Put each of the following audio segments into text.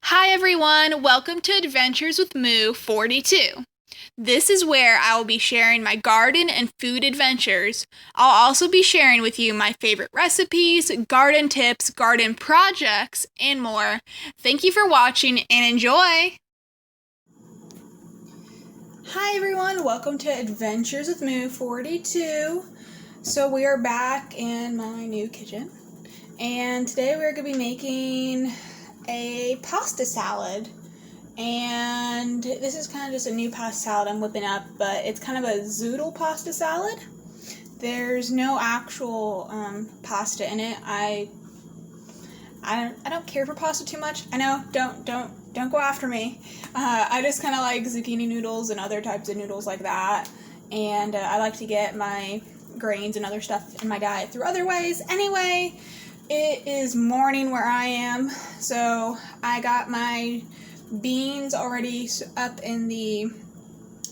Hi everyone, welcome to Adventures with Moo 42. This is where I will be sharing my garden and food adventures. I'll also be sharing with you my favorite recipes, garden tips, garden projects, and more. Thank you for watching and enjoy! Hi everyone, welcome to Adventures with Moo 42. So we are back in my new kitchen, and today we're going to be making a pasta salad. And this is kind of just a new pasta salad I'm whipping up, but it's kind of a zoodle pasta salad. There's no actual pasta in it. I don't care for pasta too much. I know, don't go after me. I just kind of like zucchini noodles and other types of noodles like that. And I like to get my grains and other stuff in my diet through other ways. Anyway, it is morning where I am, so I got my beans already up in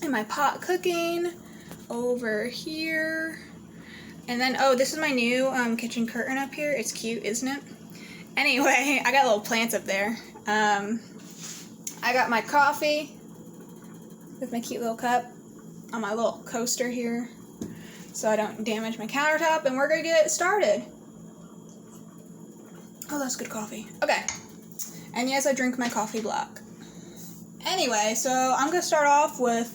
my pot cooking over here. And then, oh, this is my new kitchen curtain up here. It's cute, isn't it? Anyway, I got little plants up there. I got my coffee with my cute little cup on my little coaster here so I don't damage my countertop, and we're gonna get started. Oh, that's good coffee. Okay. And yes, I drink my coffee black. Anyway, so I'm going to start off with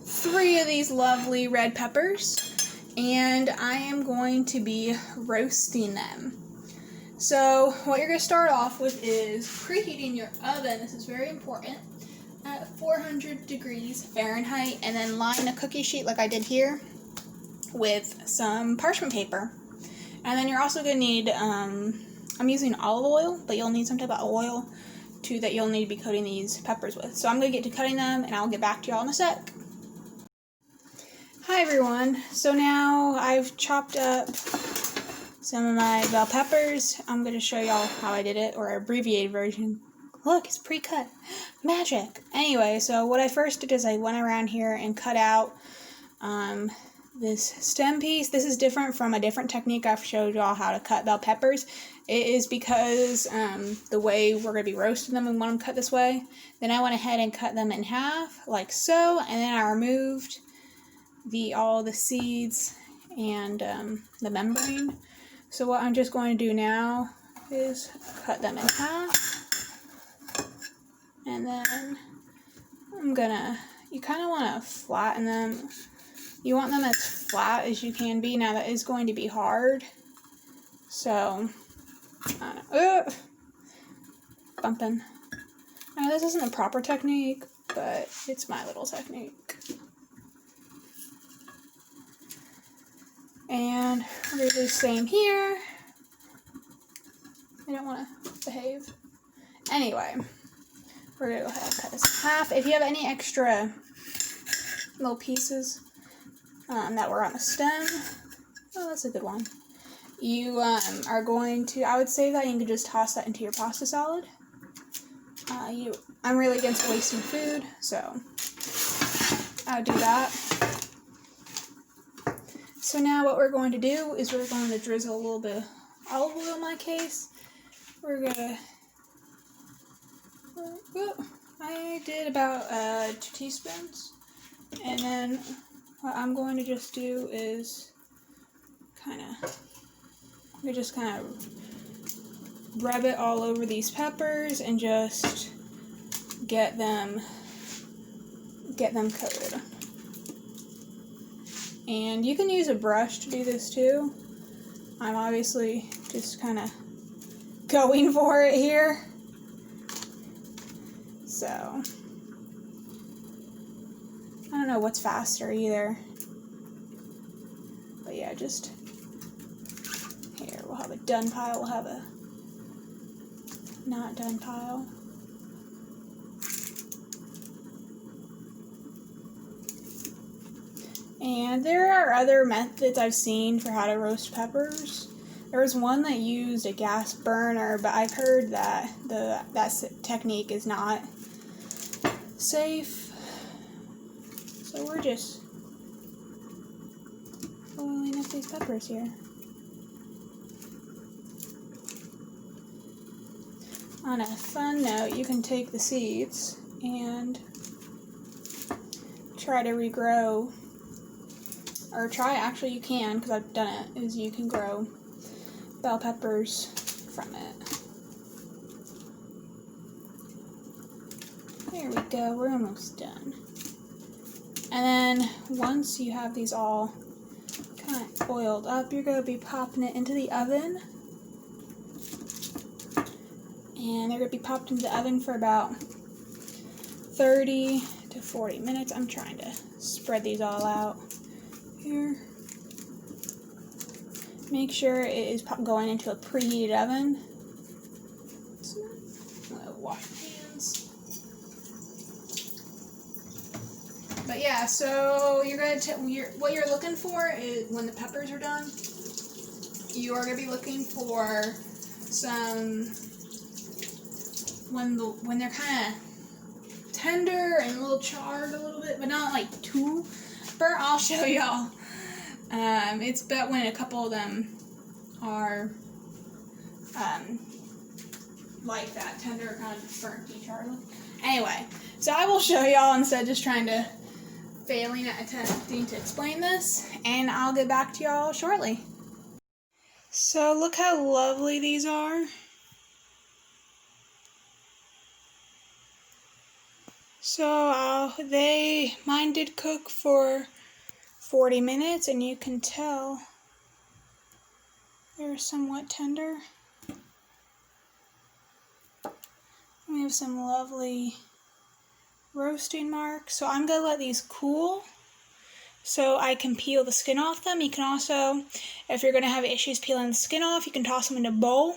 3 of these lovely red peppers, and I am going to be roasting them. So what you're going to start off with is preheating your oven. This is very important. At 400 degrees Fahrenheit, and then line a cookie sheet like I did here with some parchment paper. And then you're also going to need, I'm using olive oil, but you'll need some type of oil too that you'll need to be coating these peppers with. So I'm going to get to cutting them, and I'll get back to y'all in a sec. Hi everyone. So now I've chopped up some of my bell peppers. I'm going to show y'all how I did it, or abbreviated version. Look, it's pre-cut. Magic. Anyway, so what I first did is I went around here and cut out this stem piece. This is different from a different technique I've showed y'all how to cut bell peppers. It is because the way we're going to be roasting them, we want them cut this way. Then I went ahead and cut them in half, like so, and then I removed all the seeds and the membrane. So what I'm just going to do now is cut them in half, and then you kind of want to flatten them. You want them as flat as you can be. Now that is going to be hard, so I don't know. Bumping. I know this isn't a proper technique, but it's my little technique. And we're going to do the same here. I don't want to behave. Anyway, we're going to go ahead and cut this in half. If you have any extra little pieces that were on the stem, oh, that's a good one. You are going to, I would say that you can just toss that into your pasta salad. I'm really against wasting food, so I would do that. So now what we're going to do is we're going to drizzle a little bit of olive oil in my case. We're going to, I did about 2 teaspoons. And then what I'm going to just do is kind of rub it all over these peppers and just get them coated. And you can use a brush to do this too. I'm obviously just kind of going for it here. So I don't know what's faster either. But yeah, just here, we'll have a done pile, we'll have a not done pile. And there are other methods I've seen for how to roast peppers. There was one that used a gas burner, but I've heard that that technique is not safe. So we're just boiling up these peppers here. on a fun note, you can take the seeds and try to regrow, or actually you can, because I've done it, is you can grow bell peppers from it. There we go, we're almost done. And then once you have these all kind of oiled up, you're going to be popping it into the oven. And they're going to be popped into the oven for about 30 to 40 minutes. I'm trying to spread these all out here. Make sure it is going into a preheated oven. I'm going to wash my hands. But yeah, so you're going to what you're looking for is, when the peppers are done, you are going to be looking for some, when they're kind of tender and a little charred a little bit, but not like too burnt. I'll show y'all. It's about when a couple of them are like that, tender, kind of burnt, charred. Anyway, so I will show y'all instead of just trying to failing at attempting to explain this, and I'll get back to y'all shortly. So look how lovely these are. So mine did cook for 40 minutes, and you can tell they're somewhat tender. We have some lovely roasting marks. So I'm going to let these cool so I can peel the skin off them. You can also, if you're going to have issues peeling the skin off, you can toss them in a bowl,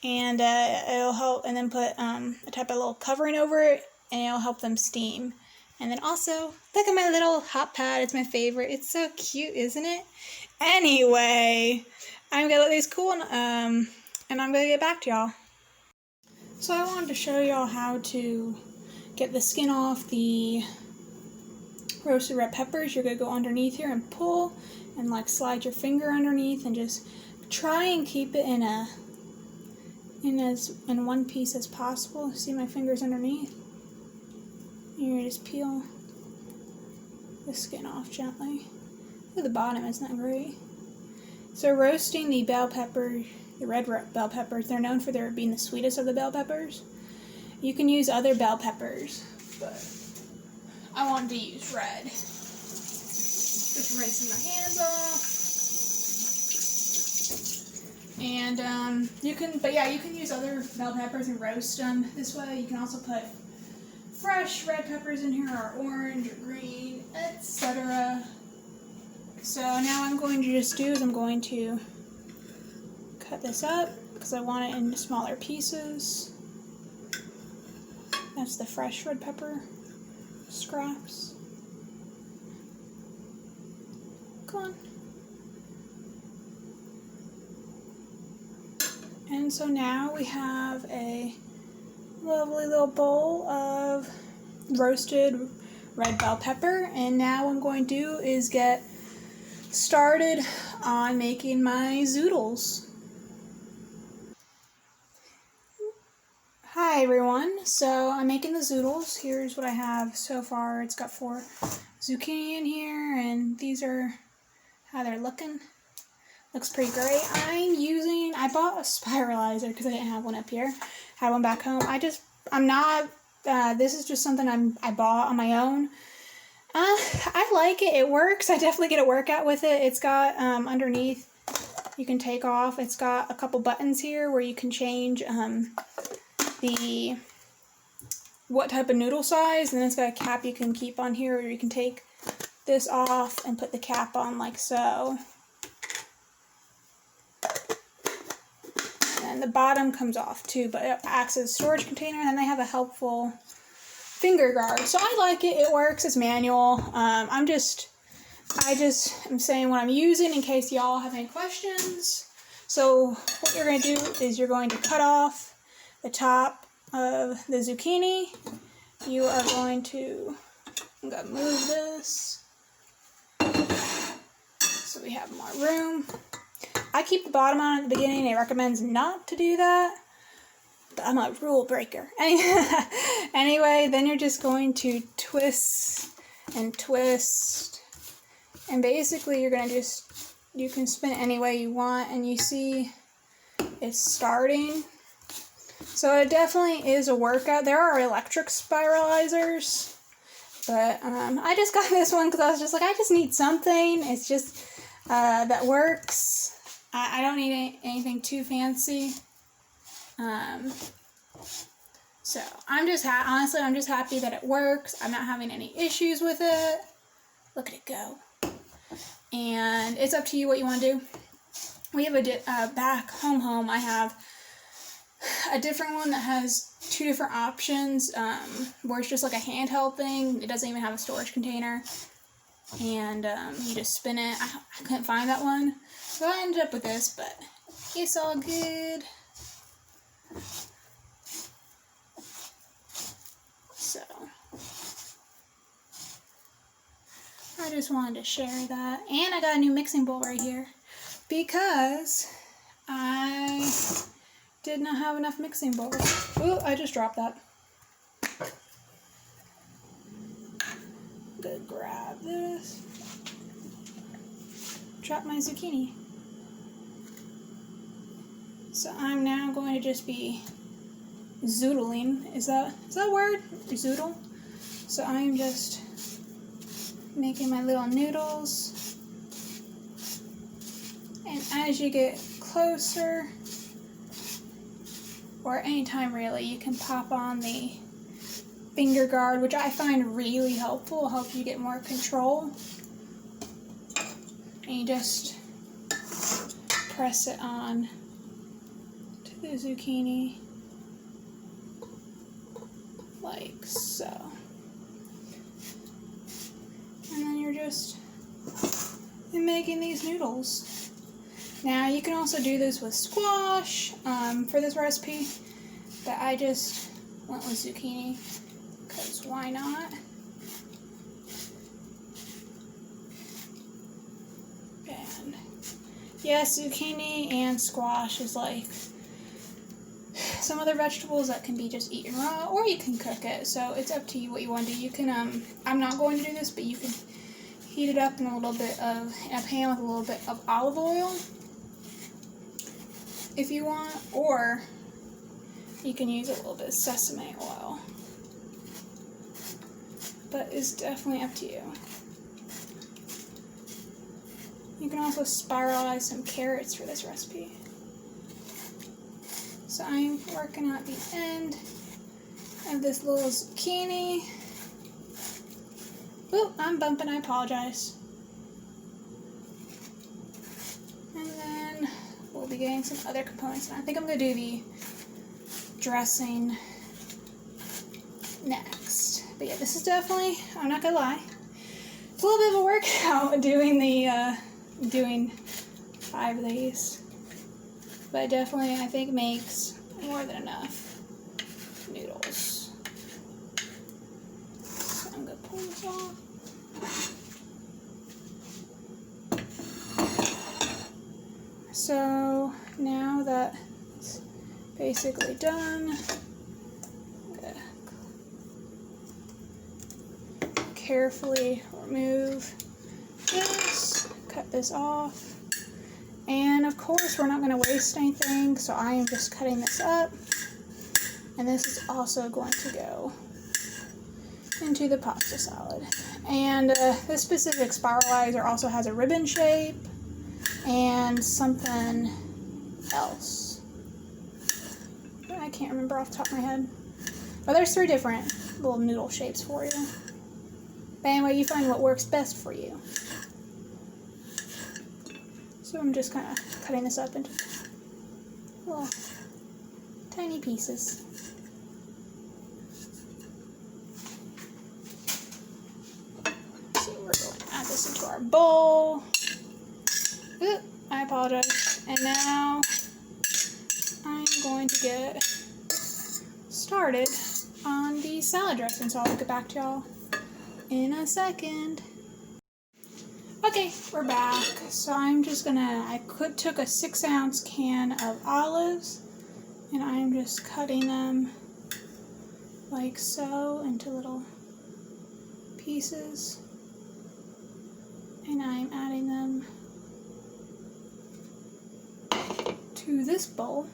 and it'll help, and then put a type of little covering over it, and it'll help them steam. And then also, look at my little hot pad. It's my favorite. It's so cute, isn't it? Anyway, I'm going to let these cool, and I'm going to get back to y'all. So I wanted to show y'all how to get the skin off the roasted red peppers. You're going to go underneath here and pull, and like slide your finger underneath, and just try and keep it in one piece as possible. See my fingers underneath? You just peel the skin off gently. Look at the bottom, it's not great. So roasting the bell pepper, the red bell peppers, they're known for being the sweetest of the bell peppers. You can use other bell peppers, but I wanted to use red. Just rinsing my hands off. And you can use other bell peppers and roast them this way. You can also put fresh red peppers in here, or orange or green, etc. So now I'm going to just do is I'm going to cut this up because I want it in smaller pieces. That's the fresh red pepper scraps. Come on. And so now we have a lovely little bowl of roasted red bell pepper, and now what I'm going to do is get started on making my zoodles. Hi everyone, so I'm making the zoodles. Here's what I have so far. It's got 4 zucchini in here, and these are how they're looking. Looks pretty great. I bought a spiralizer because I didn't have one up here. Had one back home. This is just something I bought on my own. I like it. It works. I definitely get a workout with it. It's got underneath, you can take off. It's got a couple buttons here where you can change what type of noodle size, and then it's got a cap you can keep on here, or you can take this off and put the cap on like so. And the bottom comes off too, but it acts as a storage container, and then they have a helpful finger guard. So I like it. It works. It's manual. I just am saying what I'm using in case y'all have any questions. So what you're going to do is you're going to cut off the top of the zucchini. You are going to, I'm going to move this so we have more room. I keep the bottom on at the beginning. It recommends not to do that, I'm a rule breaker. Anyway, then you're just going to twist and twist. And basically you're going to you can spin it any way you want, and you see it's starting. So it definitely is a workout. There are electric spiralizers, but I just got this one because I was just like, I just need something. It's just that works. I don't need anything too fancy. So I'm just honestly, I'm just happy that it works. I'm not having any issues with it. Look at it go. And it's up to you what you want to do. We have a back home. I have a different one that has 2 different options, where it's just like a handheld thing. It doesn't even have a storage container. And you just spin it. I couldn't find that one, so I ended up with this, but it's all good. So I just wanted to share that. And I got a new mixing bowl right here because I did not have enough mixing bowls. Ooh, I just dropped that. I'm gonna grab this. Drop my zucchini. So I'm now going to just be zoodling. Is that a word? Zoodle? So I'm just making my little noodles. And as you get closer, or anytime really, you can pop on the finger guard, which I find really helpful. It'll help you get more control. And you just press it on to the zucchini, like so. And then you're just making these noodles. Now you can also do this with squash for this recipe, but I just went with zucchini because why not? And yes, zucchini and squash is like some other vegetables that can be just eaten raw, or you can cook it. So it's up to you what you want to do. You can I'm not going to do this, but you can heat it up in a pan with a little bit of olive oil if you want, or you can use a little bit of sesame oil. But it's definitely up to you. You can also spiralize some carrots for this recipe. So I'm working at the end of this little zucchini. Ooh, I'm bumping, I apologize. And then we'll be getting some other components. And I think I'm going to do the dressing next. But yeah, this is definitely, I'm not going to lie, it's a little bit of a workout doing 5 of these. But it definitely, I think, makes more than enough noodles. So I'm going to pull this off. So now that it's basically done, I'm going to carefully remove this, cut this off. And of course, we're not going to waste anything, so I am just cutting this up. And this is also going to go into the pasta salad. And this specific spiralizer also has a ribbon shape and something else. I can't remember off the top of my head. But there's 3 different little noodle shapes for you. But anyway, you find what works best for you. So I'm just kind of cutting this up into little tiny pieces. So we're going to add this into our bowl. Ooh, I apologize. And now I'm going to get started on the salad dressing. So I'll get back to y'all in a second. Okay, we're back. So I'm just gonna, took a 6-ounce can of olives, And I'm just cutting them like so into little pieces. And I'm adding them to this bowl.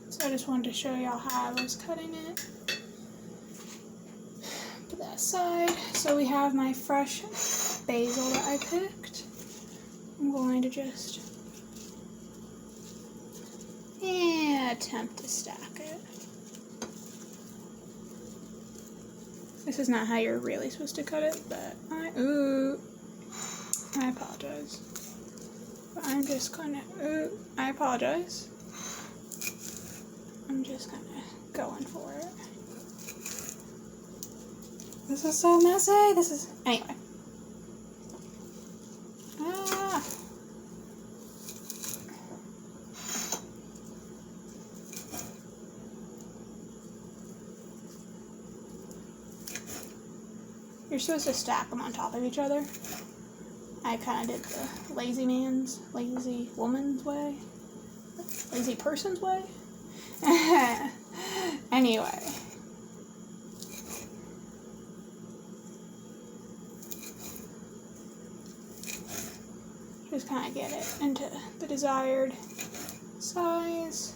So I just wanted to show y'all how I was cutting it. Put that aside. So we have my fresh basil that I picked. I'm going to just attempt to stack it. This is not how you're really supposed to cut it, but I apologize. But I'm just gonna, I apologize. I'm just gonna go in for it. This is so messy. Anyway. You're supposed to stack them on top of each other. I kind of did the lazy woman's way. Lazy person's way. Anyway. Just kind of get it into the desired size.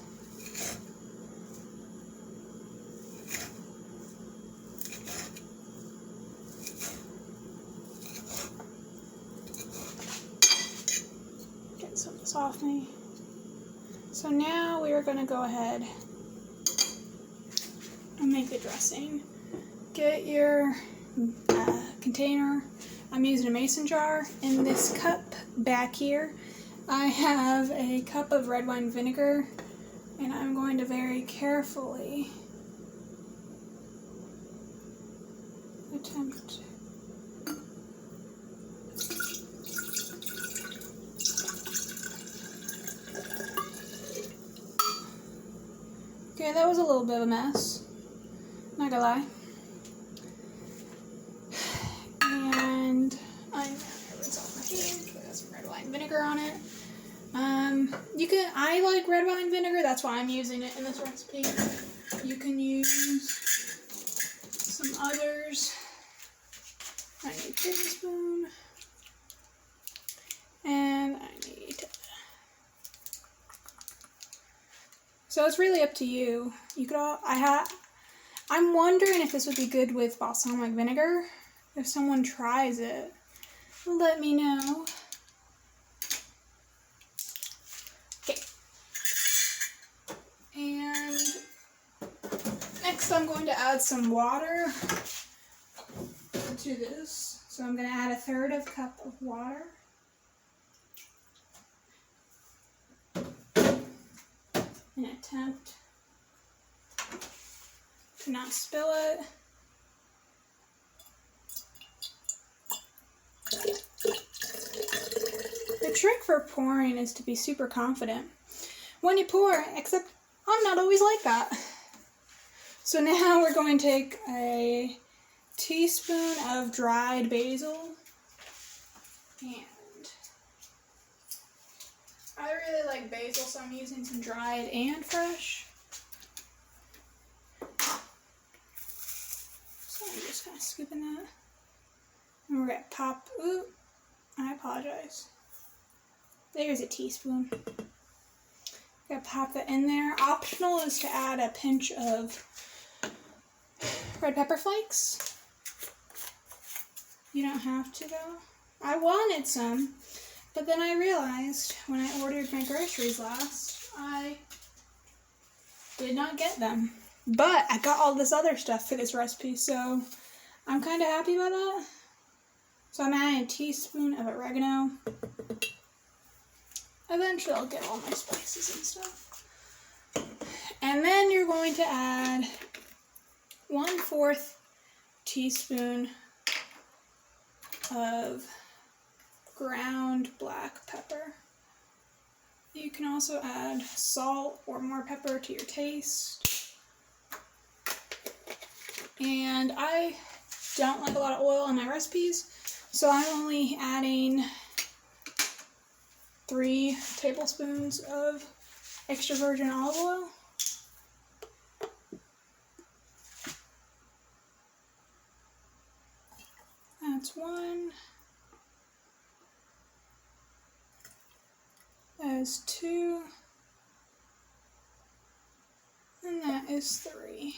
Get some of this off me. So now we are going to go ahead and make the dressing. Get your container. I'm using a mason jar. In this cup back here, I have a cup of red wine vinegar, and I'm going to very carefully attempt Okay, that was a little bit of a mess, not gonna lie. And I got some red wine vinegar on it. I like red wine vinegar, that's why I'm using it in this recipe. You can use some others. I need a tablespoon. And I need... So it's really up to you. You could all... I'm wondering if this would be good with balsamic vinegar. If someone tries it, let me know. Okay. And next I'm going to add some water to this. So I'm going to add 1/3 cup of water. And attempt to not spill it. The trick for pouring is to be super confident when you pour, except I'm not always like that. So now we're going to take a teaspoon of dried basil, and I really like basil, so I'm using some dried and fresh. So I'm just kind of scooping that. And we're going to pop, I apologize. There's a teaspoon. Gonna pop that in there. Optional is to add a pinch of red pepper flakes. You don't have to though. I wanted some, but then I realized when I ordered my groceries last, I did not get them. But I got all this other stuff for this recipe, so I'm kind of happy about that. So I'm adding a teaspoon of oregano. Eventually I'll get all my spices and stuff. And then you're going to add 1/4 teaspoon of ground black pepper. You can also add salt or more pepper to your taste. And I don't like a lot of oil in my recipes, so I'm only adding 3 tablespoons of extra virgin olive oil. That's 1. That is 2. And that is 3.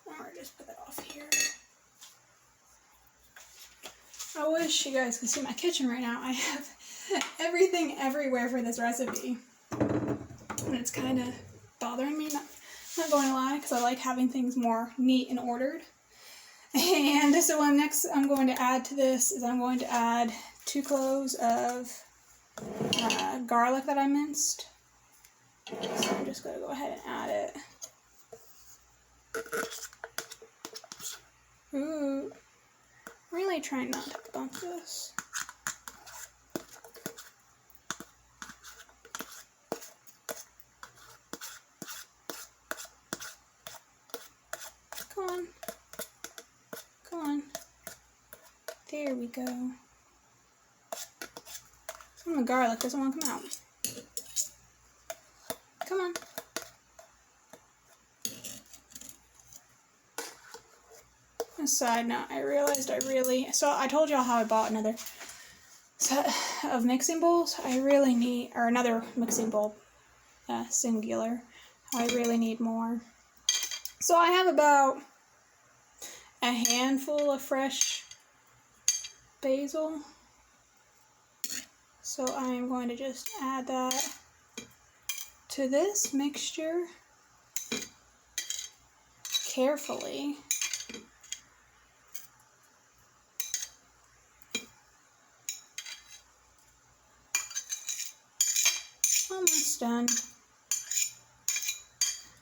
Or just put that off here. I wish you guys could see my kitchen right now. I have everything everywhere for this recipe. And it's kind of bothering me, not going to lie, because I like having things more neat and ordered. And so what next I'm going to add to this is I'm going to add 2 cloves of garlic that I minced. So I'm just going to go ahead and add it. Ooh, really trying not to bump this. Come on. Come on. There we go. Some of the garlic doesn't want to come out. Come on. A side note, I realized so I told y'all how I bought another set of mixing bowls. I really need, or another mixing bowl, singular. I really need more. So I have about a handful of fresh basil. So I'm going to just add that to this mixture carefully. Almost done.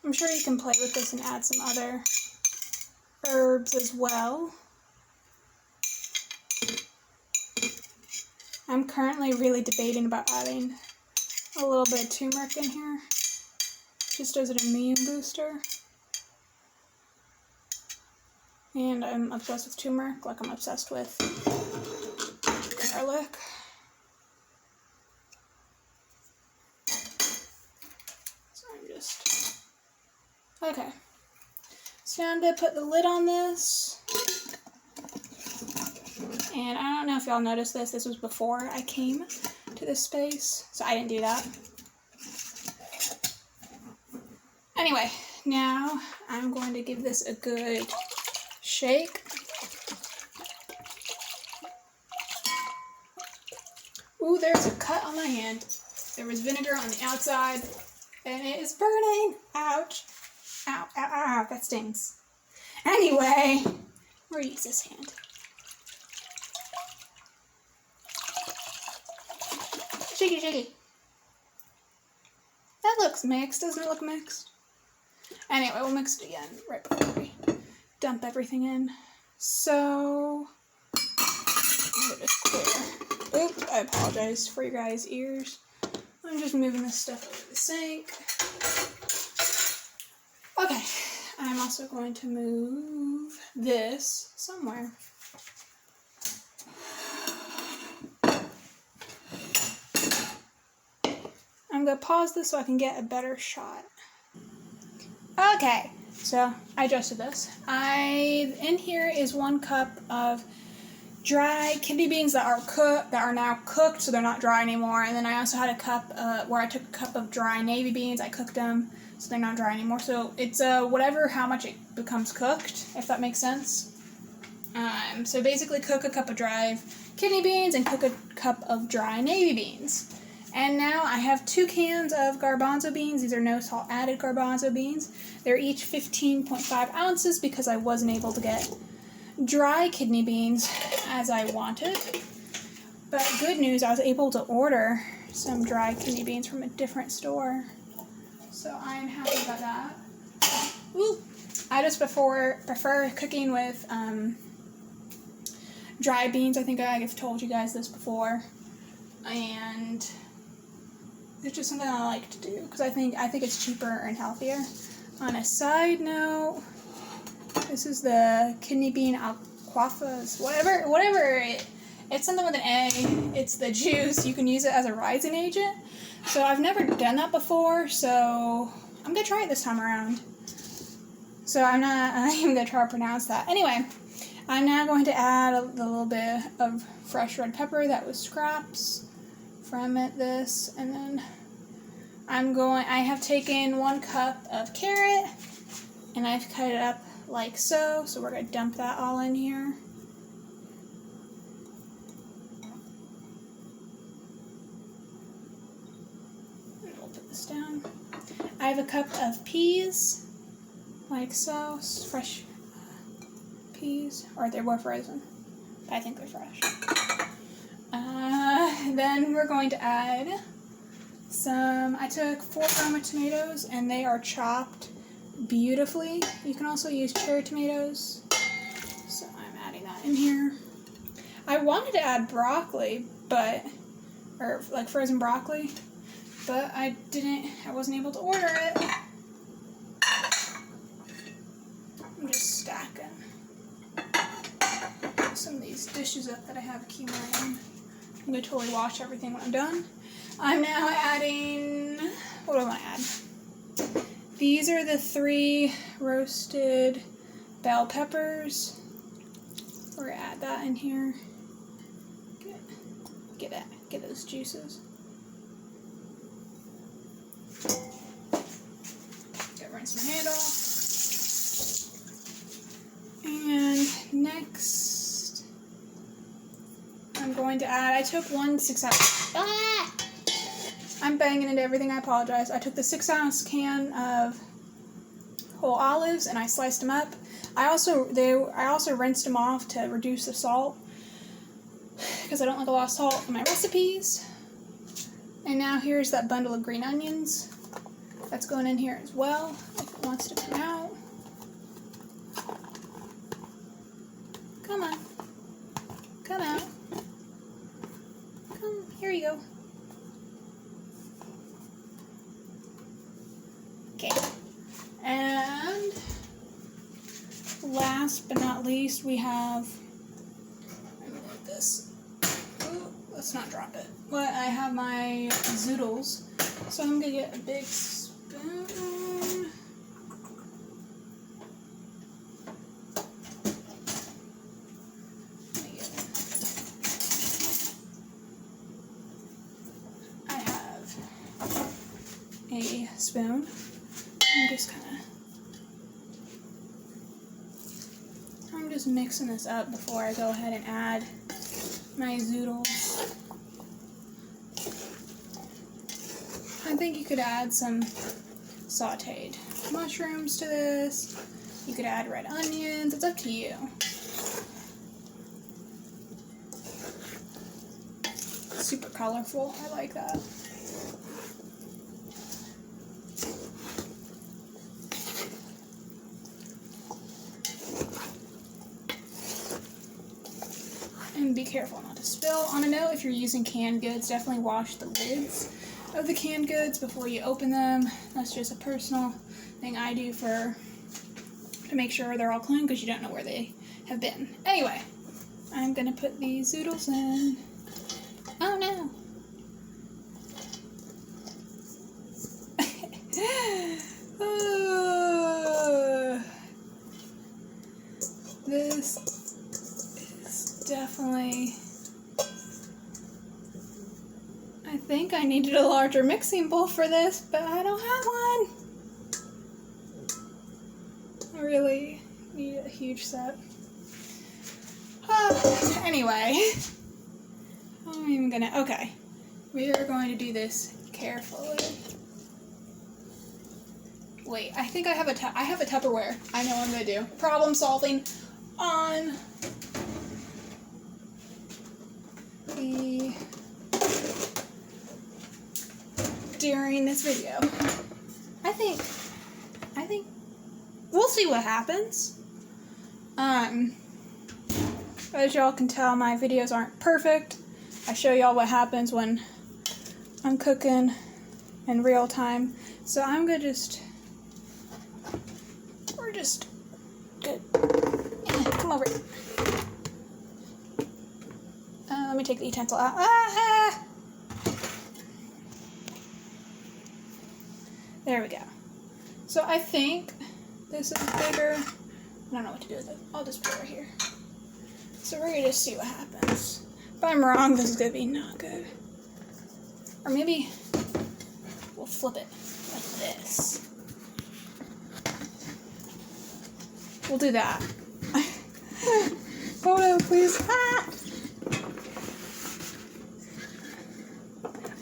I'm sure you can play with this and add some other herbs as well. I'm currently really debating about adding a little bit of turmeric in here, just as an immune booster. And I'm obsessed with turmeric, like I'm obsessed with garlic. Okay, so now I'm going to put the lid on this, and I don't know if y'all noticed this was before I came to this space, so I didn't do that. Anyway, now I'm going to give this a good shake. Ooh, there's a cut on my hand. There was vinegar on the outside, and it is burning. Ouch. Ow, ow, ow, ow, that stings. Anyway, we'll use this hand. Shaky, shaky. That looks mixed. Doesn't it look mixed? Anyway, we'll mix it again right before we dump everything in. So, let me just clear. Oops, I apologize for your guys' ears. I'm just moving this stuff over the sink. Okay, I'm also going to move this somewhere. I'm going to pause this so I can get a better shot. Okay, so I adjusted this. In here is 1 cup of dry kidney beans that are now cooked, so they're not dry anymore. And then I also had a cup where I took a cup of dry navy beans. I cooked them, so they're not dry anymore. So it's whatever how much it becomes cooked, if that makes sense. So basically cook a cup of dry kidney beans and cook a cup of dry navy beans. And now I have 2 cans of garbanzo beans. These are no salt added garbanzo beans. They're each 15.5 ounces because I wasn't able to get dry kidney beans as I wanted. But good news, I was able to order some dry kidney beans from a different store. So I'm happy about that. Ooh. I just prefer cooking with dry beans. I think I've told you guys this before. And it's just something I like to do because I think it's cheaper and healthier. On a side note, this is the kidney bean alfalfas, whatever it's something with an A. It's the juice. You can use it as a rising agent. So I've never done that before, so I'm gonna try it this time around. So I'm not even gonna try to pronounce that. Anyway, I'm now going to add a little bit of fresh red pepper that was scraps from this, and then I have taken 1 cup of carrot, and I've cut it up like so, so we're gonna dump that all in here. And we'll put this down. I have a cup of peas, like so, fresh peas, or they were frozen, but I think they're fresh. Then we're going to add I took 4 roma tomatoes, and they are chopped beautifully. You can also use cherry tomatoes, so I'm adding that in here. I wanted to add broccoli, or like frozen broccoli, but I wasn't able to order it. I'm just stacking some of these dishes up that I have accumulating. I'm going to totally wash everything when I'm done. I'm now adding, what do I want to add? These are the 3 roasted bell peppers. We're going to add that in here. Get those juices. Rinse my hand off. And next, I'm going to add, I took 1 6-ounce. I'm banging into everything, I apologize. I took the 6-ounce can of whole olives and I sliced them up. I also rinsed them off to reduce the salt, because I don't like a lot of salt in my recipes. And now here's that bundle of green onions. That's going in here as well, if it wants to come out. Come on. Come out. Come, here you go. Okay. And last but not least, we have, let me move this. Ooh, let's not drop it. But I have my zoodles. So I'm gonna get a big spoon. I have a spoon. I'm just mixing this up before I go ahead and add my zoodles. I think you could add some sauteed mushrooms to this. You could add red onions. It's up to you. Super colorful. I like that. And be careful not to spill. On a note, if you're using canned goods, definitely wash the lids of the canned goods before you open them. That's just a personal thing I do to make sure they're all clean, because you don't know where they have been. Anyway, I'm gonna put these zoodles in. Oh no! This is definitely, I think I needed a larger mixing bowl for this, but I don't have one. I really need a huge set. Anyway, I'm even gonna, okay, we are going to do this carefully. Wait, I think I have a Tupperware. I know what I'm gonna do. Problem solving on during this video. I think we'll see what happens. As y'all can tell, my videos aren't perfect. I show y'all what happens when I'm cooking in real time. So I'm gonna we're just good. Come over. Let me take the utensil out. There we go. So I think this is bigger. I don't know what to do with it. I'll just put it right here. So we're going to just see what happens. If I'm wrong, this is going to be not good. Or maybe we'll flip it like this. We'll do that. Oh no, please. Ah!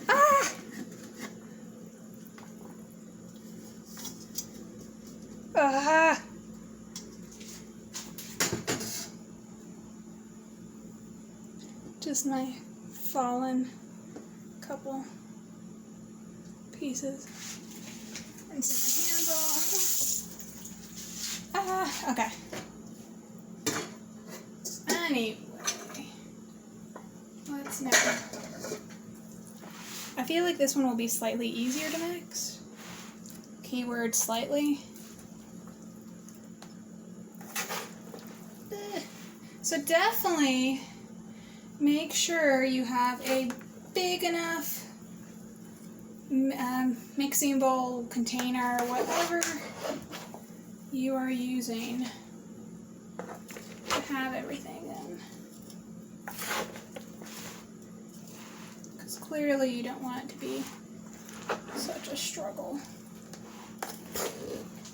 Ah! Ah! Just my fallen couple pieces. And some hands off. Ah, okay. Anyway, let's now. I feel like this one will be slightly easier to mix. Keyword slightly. So definitely make sure you have a big enough mixing bowl, container, whatever you are using to have everything in. Because clearly you don't want it to be such a struggle.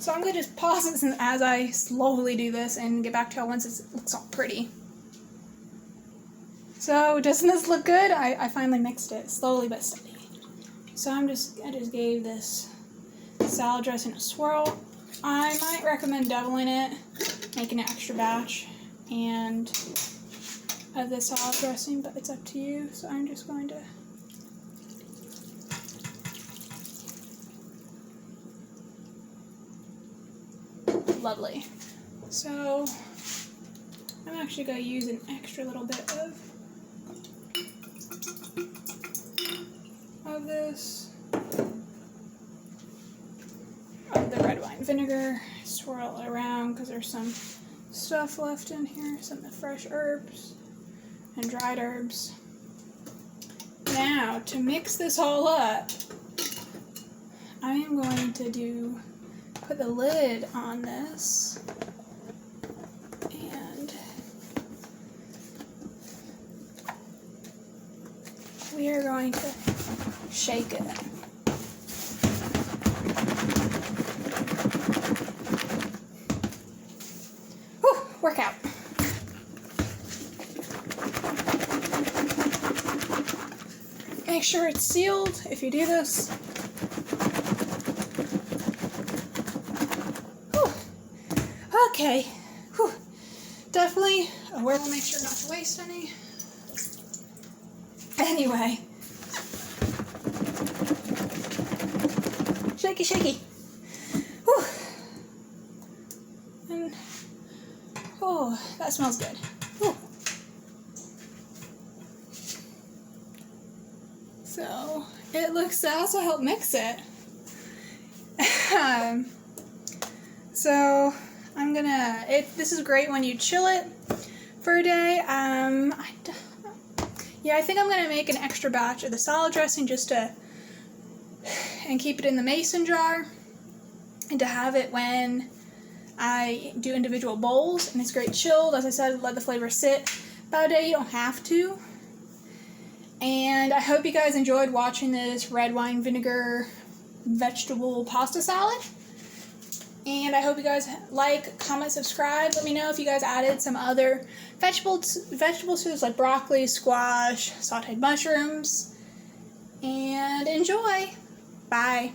So I'm going to just pause this as I slowly do this and get back to it once it looks all pretty. So doesn't this look good? I finally mixed it slowly but steady. So I just gave this salad dressing a swirl. I might recommend doubling it, making an extra batch and of this salad dressing, but it's up to you. So I'm just going to lovely. So I'm actually going to use an extra little bit of this, of the red wine vinegar, swirl it around because there's some stuff left in here, some of the fresh herbs and dried herbs. Now, to mix this all up, I am going to put the lid on this and we are going to shake it. Whew, workout. Make sure it's sealed if you do this. Whew. Okay. Whew. Definitely aware to make sure not to waste any. Anyway. Shaky, shaky. Whew. And, oh, that smells good. Whew. So, it looks, I also helped mix it. So, I'm gonna, this is great when you chill it for a day. Yeah, I think I'm gonna make an extra batch of the salad dressing and keep it in the mason jar and to have it when I do individual bowls. And it's great chilled. As I said, let the flavor sit about a day. You don't have to. And I hope you guys enjoyed watching this red wine vinegar vegetable pasta salad. And I hope you guys like, comment, subscribe. Let me know if you guys added some other vegetable soups like broccoli, squash, sauteed mushrooms. And enjoy! Bye!